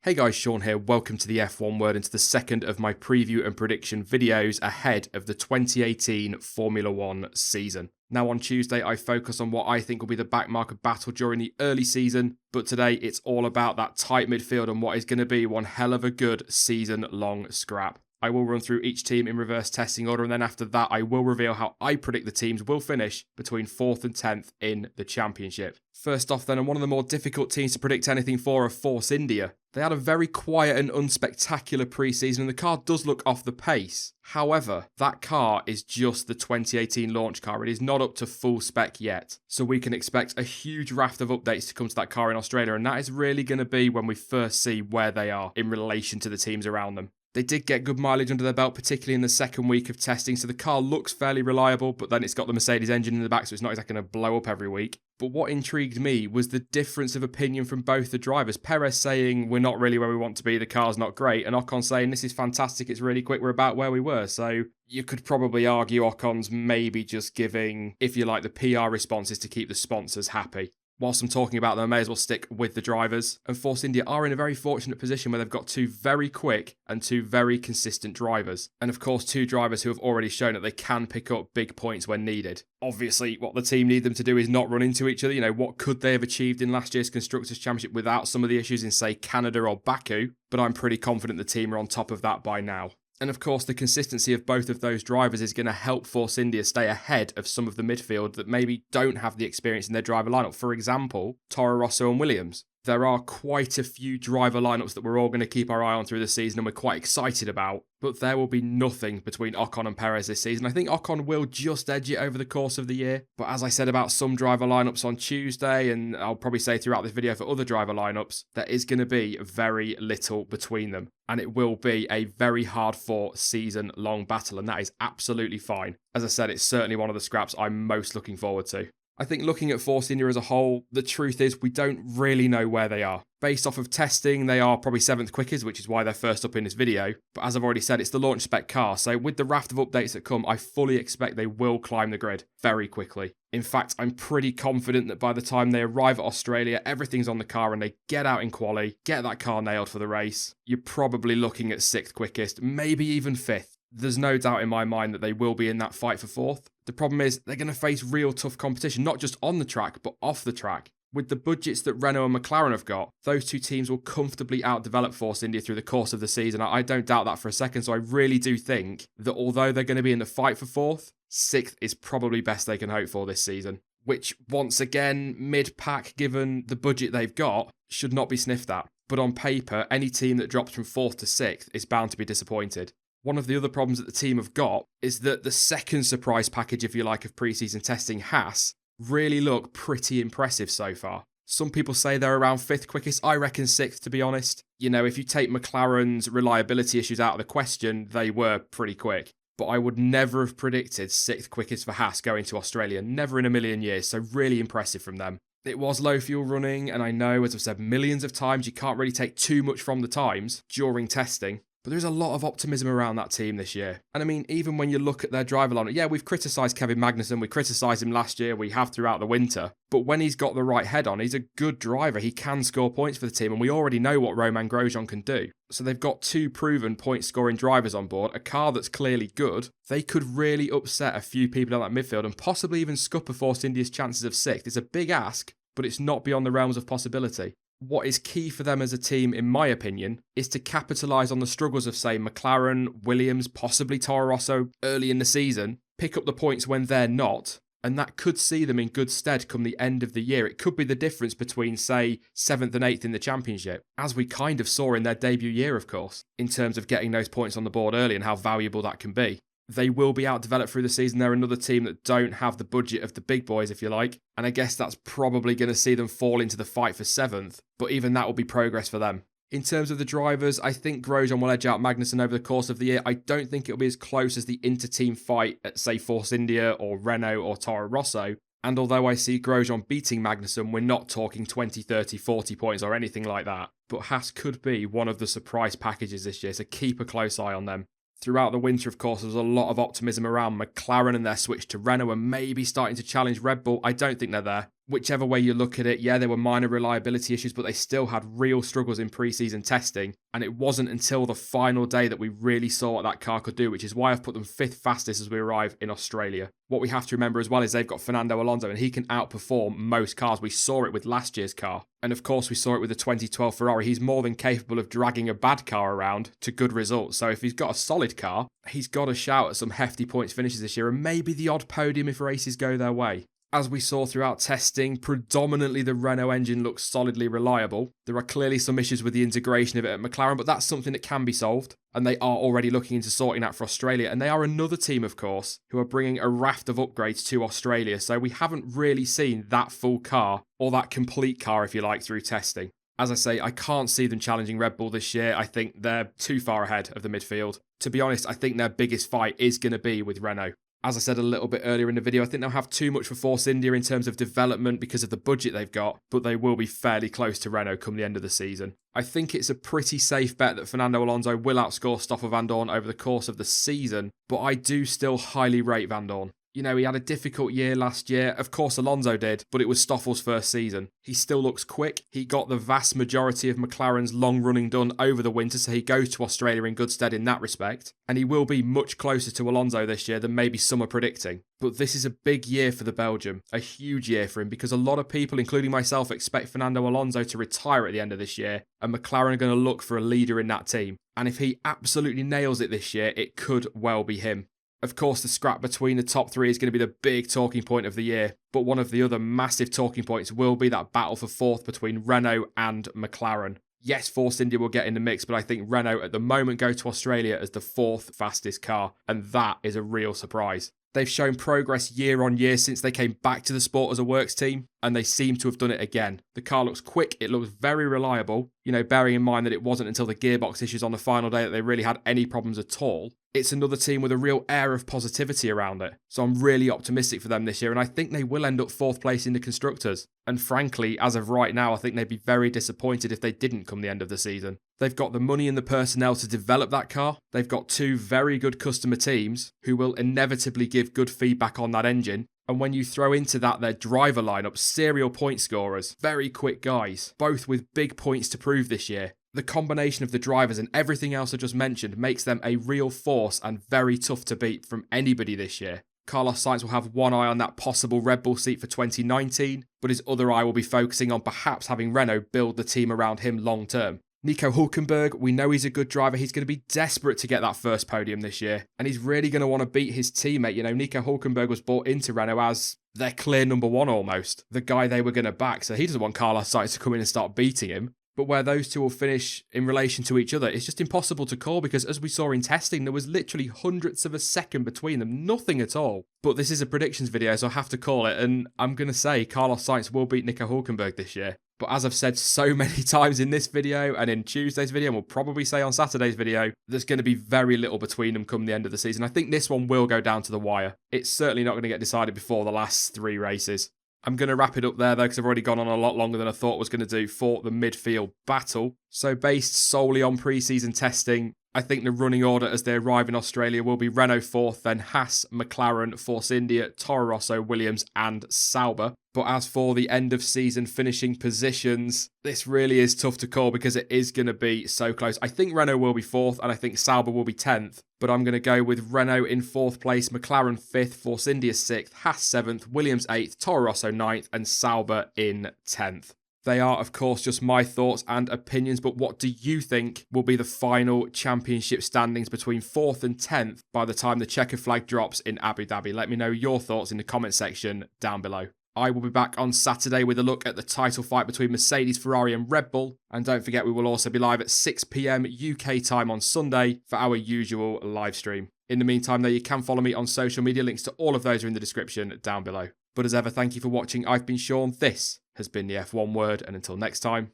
Hey guys, Sean here, welcome to the F1 Word and to the second of my preview and prediction videos ahead of the 2018 Formula 1 season. Now on Tuesday I focus on what I think will be the backmarker battle during the early season, but today it's all about that tight midfield and what is going to be one hell of a good season-long scrap. I will run through each team in reverse testing order, and then after that I will reveal how I predict the teams will finish between 4th and 10th in the championship. First off then, and one of the more difficult teams to predict anything for are Force India. They had a very quiet and unspectacular pre-season and the car does look off the pace. However, that car is just the 2018 launch car. It is not up to full spec yet. So we can expect a huge raft of updates to come to that car in Australia, and that is really going to be when we first see where they are in relation to the teams around them. They did get good mileage under their belt, particularly in the second week of testing, so the car looks fairly reliable, but then it's got the Mercedes engine in the back, so it's not exactly going to blow up every week. But what intrigued me was the difference of opinion from both the drivers. Perez saying, we're not really where we want to be, the car's not great, and Ocon saying, this is fantastic, it's really quick, we're about where we were. So you could probably argue Ocon's maybe just giving, if you like, the PR responses to keep the sponsors happy. Whilst I'm talking about them, I may as well stick with the drivers. And Force India are in a very fortunate position where they've got two very quick and two very consistent drivers. And of course, two drivers who have already shown that they can pick up big points when needed. Obviously, what the team need them to do is not run into each other. You know, what could they have achieved in last year's Constructors' Championship without some of the issues in, say, Canada or Baku? But I'm pretty confident the team are on top of that by now. And of course, the consistency of both of those drivers is going to help Force India stay ahead of some of the midfield that maybe don't have the experience in their driver lineup. For example, Toro Rosso and Williams. There are quite a few driver lineups that we're all going to keep our eye on through the season and we're quite excited about, but there will be nothing between Ocon and Perez this season. I think Ocon will just edge it over the course of the year, but as I said about some driver lineups on Tuesday, and I'll probably say throughout this video for other driver lineups, there is going to be very little between them, and it will be a very hard-fought season-long battle, and that is absolutely fine. As I said, it's certainly one of the scraps I'm most looking forward to. I think looking at Force India as a whole, the truth is we don't really know where they are. Based off of testing, they are probably 7th quickest, which is why they're first up in this video. But as I've already said, it's the launch spec car, so with the raft of updates that come, I fully expect they will climb the grid very quickly. In fact, I'm pretty confident that by the time they arrive at Australia, everything's on the car and they get out in quali, get that car nailed for the race. You're probably looking at 6th quickest, maybe even 5th. There's no doubt in my mind that they will be in that fight for 4th. The problem is they're going to face real tough competition, not just on the track, but off the track. With the budgets that Renault and McLaren have got, those two teams will comfortably outdevelop Force India through the course of the season. I don't doubt that for a second, so I really do think that although they're going to be in the fight for 4th, 6th is probably best they can hope for this season. Which, once again, mid-pack, given the budget they've got, should not be sniffed at. But on paper, any team that drops from 4th to 6th is bound to be disappointed. One of the other problems that the team have got is that the second surprise package, if you like, of pre-season testing, Haas, really look pretty impressive so far. Some people say they're around 5th quickest. I reckon 6th, to be honest. You know, if you take McLaren's reliability issues out of the question, they were pretty quick. But I would never have predicted 6th quickest for Haas going to Australia. Never in a million years, so really impressive from them. It was low fuel running, and I know, as I've said millions of times, you can't really take too much from the times during testing. But there's a lot of optimism around that team this year. And I mean, even when you look at their driver lineup, yeah, we've criticised Kevin Magnussen, we criticised him last year, we have throughout the winter. But when he's got the right head on, he's a good driver, he can score points for the team, and we already know what Romain Grosjean can do. So they've got two proven point-scoring drivers on board, a car that's clearly good. They could really upset a few people on that midfield and possibly even scupper Force India's chances of 6th. It's a big ask, but it's not beyond the realms of possibility. What is key for them as a team, in my opinion, is to capitalise on the struggles of, say, McLaren, Williams, possibly Toro Rosso early in the season, pick up the points when they're not, and that could see them in good stead come the end of the year. It could be the difference between, say, 7th and 8th in the championship, as we kind of saw in their debut year, of course, in terms of getting those points on the board early and how valuable that can be. They will be outdeveloped through the season. They're another team that don't have the budget of the big boys, if you like. And I guess that's probably going to see them fall into the fight for 7th. But even that will be progress for them. In terms of the drivers, I think Grosjean will edge out Magnussen over the course of the year. I don't think it'll be as close as the inter-team fight at, say, Force India or Renault or Toro Rosso. And although I see Grosjean beating Magnussen, we're not talking 20, 30, 40 points or anything like that. But Haas could be one of the surprise packages this year, so keep a close eye on them. Throughout the winter, of course, there was a lot of optimism around McLaren and their switch to Renault and maybe starting to challenge Red Bull. I don't think they're there. Whichever way you look at it, yeah, there were minor reliability issues, but they still had real struggles in pre-season testing. And it wasn't until the final day that we really saw what that car could do, which is why I've put them 5th fastest as we arrive in Australia. What we have to remember as well is they've got Fernando Alonso, and he can outperform most cars. We saw it with last year's car. And of course, we saw it with the 2012 Ferrari. He's more than capable of dragging a bad car around to good results. So if he's got a solid car, he's got a shout at some hefty points finishes this year, and maybe the odd podium if races go their way. As we saw throughout testing, predominantly the Renault engine looks solidly reliable. There are clearly some issues with the integration of it at McLaren, but that's something that can be solved. And they are already looking into sorting that for Australia. And they are another team, of course, who are bringing a raft of upgrades to Australia. So we haven't really seen that full car, or that complete car, if you like, through testing. As I say, I can't see them challenging Red Bull this year. I think they're too far ahead of the midfield. To be honest, I think their biggest fight is going to be with Renault. As I said a little bit earlier in the video, I think they'll have too much for Force India in terms of development because of the budget they've got, but they will be fairly close to Renault come the end of the season. I think it's a pretty safe bet that Fernando Alonso will outscore Stoffel Vandoorne over the course of the season, but I do still highly rate Vandoorne. You know, he had a difficult year last year. Of course, Alonso did, but it was Stoffel's first season. He still looks quick. He got the vast majority of McLaren's long running done over the winter, so he goes to Australia in good stead in that respect. And he will be much closer to Alonso this year than maybe some are predicting. But this is a big year for the Belgian, a huge year for him, because a lot of people, including myself, expect Fernando Alonso to retire at the end of this year, and McLaren are going to look for a leader in that team. And if he absolutely nails it this year, it could well be him. Of course, the scrap between the top three is going to be the big talking point of the year, but one of the other massive talking points will be that battle for fourth between Renault and McLaren. Yes, Force India will get in the mix, but I think Renault at the moment go to Australia as the 4th fastest car, and that is a real surprise. They've shown progress year on year since they came back to the sport as a works team, and they seem to have done it again. The car looks quick, it looks very reliable, you know, bearing in mind that it wasn't until the gearbox issues on the final day that they really had any problems at all. It's another team with a real air of positivity around it. So I'm really optimistic for them this year, and I think they will end up 4th place in the Constructors. And frankly, as of right now, I think they'd be very disappointed if they didn't come the end of the season. They've got the money and the personnel to develop that car. They've got 2 very good customer teams who will inevitably give good feedback on that engine. And when you throw into that their driver lineup, serial point scorers, very quick guys, both with big points to prove this year. The combination of the drivers and everything else I just mentioned makes them a real force and very tough to beat from anybody this year. Carlos Sainz will have one eye on that possible Red Bull seat for 2019, but his other eye will be focusing on perhaps having Renault build the team around him long term. Nico Hülkenberg, we know he's a good driver. He's going to be desperate to get that first podium this year, and he's really going to want to beat his teammate. You know, Nico Hülkenberg was bought into Renault as their clear number 1 almost, the guy they were going to back, so he doesn't want Carlos Sainz to come in and start beating him. But where those two will finish in relation to each other, it's just impossible to call because as we saw in testing, there was literally hundredths of a second between them, nothing at all. But this is a predictions video, so I have to call it, and I'm going to say Carlos Sainz will beat Nico Hülkenberg this year. But as I've said so many times in this video and in Tuesday's video, and we'll probably say on Saturday's video, there's going to be very little between them come the end of the season. I think this one will go down to the wire. It's certainly not going to get decided before the last 3 races. I'm going to wrap it up there though because I've already gone on a lot longer than I thought was going to do for the midfield battle. So based solely on pre-season testing, I think the running order as they arrive in Australia will be Renault 4th, then Haas, McLaren, Force India, Toro Rosso, Williams and Sauber. But as for the end of season finishing positions, this really is tough to call because it is going to be so close. I think Renault will be 4th and I think Sauber will be 10th. But I'm going to go with Renault in 4th place, McLaren 5th, Force India 6th, Haas 7th, Williams 8th, Toro Rosso 9th and Sauber in 10th. They are, of course, just my thoughts and opinions, but what do you think will be the final championship standings between 4th and 10th by the time the checker flag drops in Abu Dhabi? Let me know your thoughts in the comment section down below. I will be back on Saturday with a look at the title fight between Mercedes, Ferrari and Red Bull. And don't forget, we will also be live at 6 PM UK time on Sunday for our usual live stream. In the meantime, though, you can follow me on social media. Links to all of those are in the description down below. But as ever, thank you for watching. I've been Sean. This has been the F1 Word. And until next time,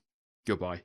goodbye.